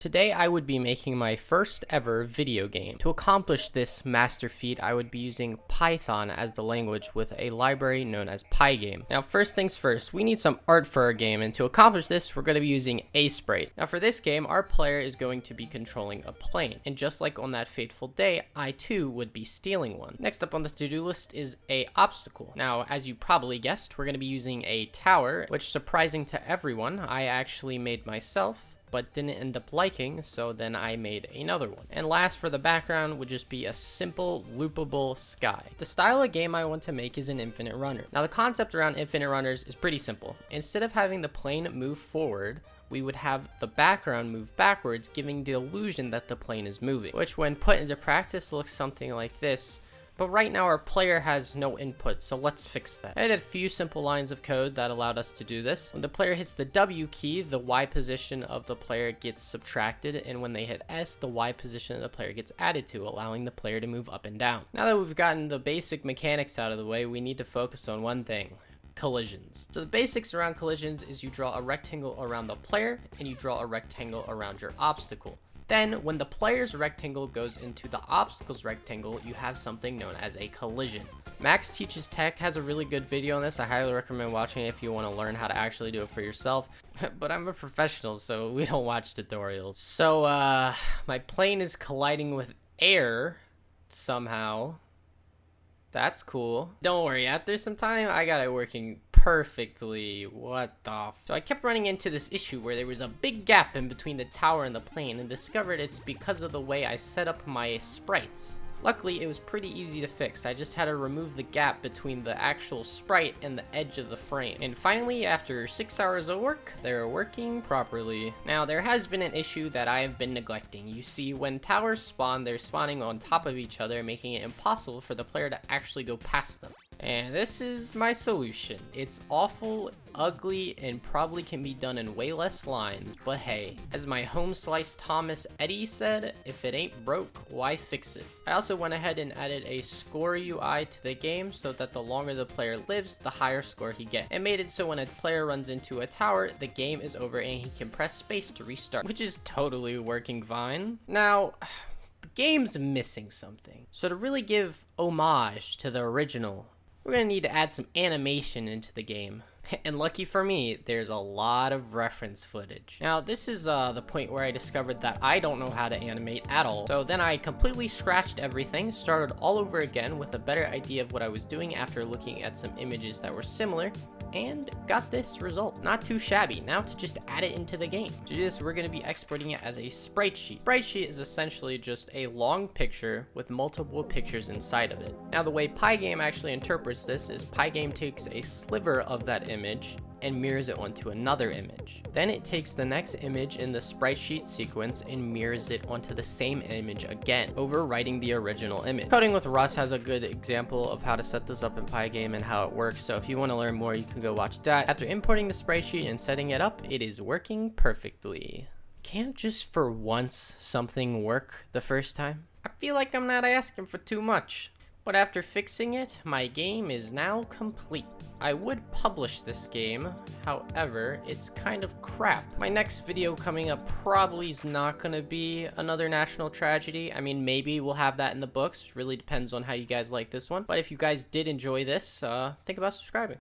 Today I would be making my first ever video game. To accomplish this master feat, I would be using Python as the language with a library known as Pygame. Now first things first, we need some art for our game, and to accomplish this we're going to be using a sprite. Now for this game, our player is going to be controlling a plane, and just like on that fateful day, I too would be stealing one. Next up on the to-do list is a obstacle. Now as you probably guessed, we're going to be using a tower, which surprising to everyone, I actually made myself, but didn't end up liking, so then I made another one. And last for the background would just be a simple loopable sky. The style of game I want to make is an infinite runner. Now the concept around infinite runners is pretty simple. Instead of having the plane move forward, we would have the background move backwards, giving the illusion that the plane is moving, which when put into practice looks something like this. But right now our player has no input, so let's fix that. I added a few simple lines of code that allowed us to do this. When the player hits the W key, the Y position of the player gets subtracted, and when they hit S, the Y position of the player gets added to, allowing the player to move up and down. Now that we've gotten the basic mechanics out of the way, we need to focus on one thing: collisions. So the basics around collisions is you draw a rectangle around the player, and you draw a rectangle around your obstacle. Then, when the player's rectangle goes into the obstacle's rectangle, you have something known as a collision. Max Teaches Tech has a really good video on this. I highly recommend watching it if you want to learn how to actually do it for yourself. But I'm a professional, so we don't watch tutorials. So, my plane is colliding with air somehow. That's cool. Don't worry, after some time, I got it working perfectly. What the f— So I kept running into this issue where there was a big gap in between the tower and the plane, and discovered it's because of the way I set up my sprites. Luckily, it was pretty easy to fix. I just had to remove the gap between the actual sprite and the edge of the frame. And finally, after 6 hours of work, they're working properly. Now, there has been an issue that I have been neglecting. You see, when towers spawn, they're spawning on top of each other, making it impossible for the player to actually go past them. And this is my solution. It's awful, ugly, and probably can be done in way less lines, but hey, as my home slice Thomas Eddy said, if it ain't broke, why fix it? I also went ahead and added a score UI to the game so that the longer the player lives, the higher score he gets, and made it so when a player runs into a tower, the game is over and he can press space to restart, which is totally working fine. Now, the game's missing something. So to really give homage to the original, we're going to need to add some animation into the game. And lucky for me, there's a lot of reference footage. Now, this is the point where I discovered that I don't know how to animate at all. So then I completely scratched everything, started all over again with a better idea of what I was doing after looking at some images that were similar, and got this result. Not too shabby. Now to just add it into the game. To do this, we're going to be exporting it as a sprite sheet. Sprite sheet is essentially just a long picture with multiple pictures inside of it. Now the way Pygame actually interprets this is Pygame takes a sliver of that image and mirrors it onto another image. Then it takes the next image in the sprite sheet sequence and mirrors it onto the same image again, overwriting the original image. Coding with Rust has a good example of how to set this up in Pygame and how it works, so if you want to learn more, you can go watch that. After importing the sprite sheet and setting it up, it is working perfectly. Can't just for once something work the first time? I feel like I'm not asking for too much. But after fixing it, my game is now complete. I would publish this game, however, it's kind of crap. My next video coming up probably is not going to be another national tragedy. I mean, maybe we'll have that in the books. Really depends on how you guys like this one. But if you guys did enjoy this, think about subscribing.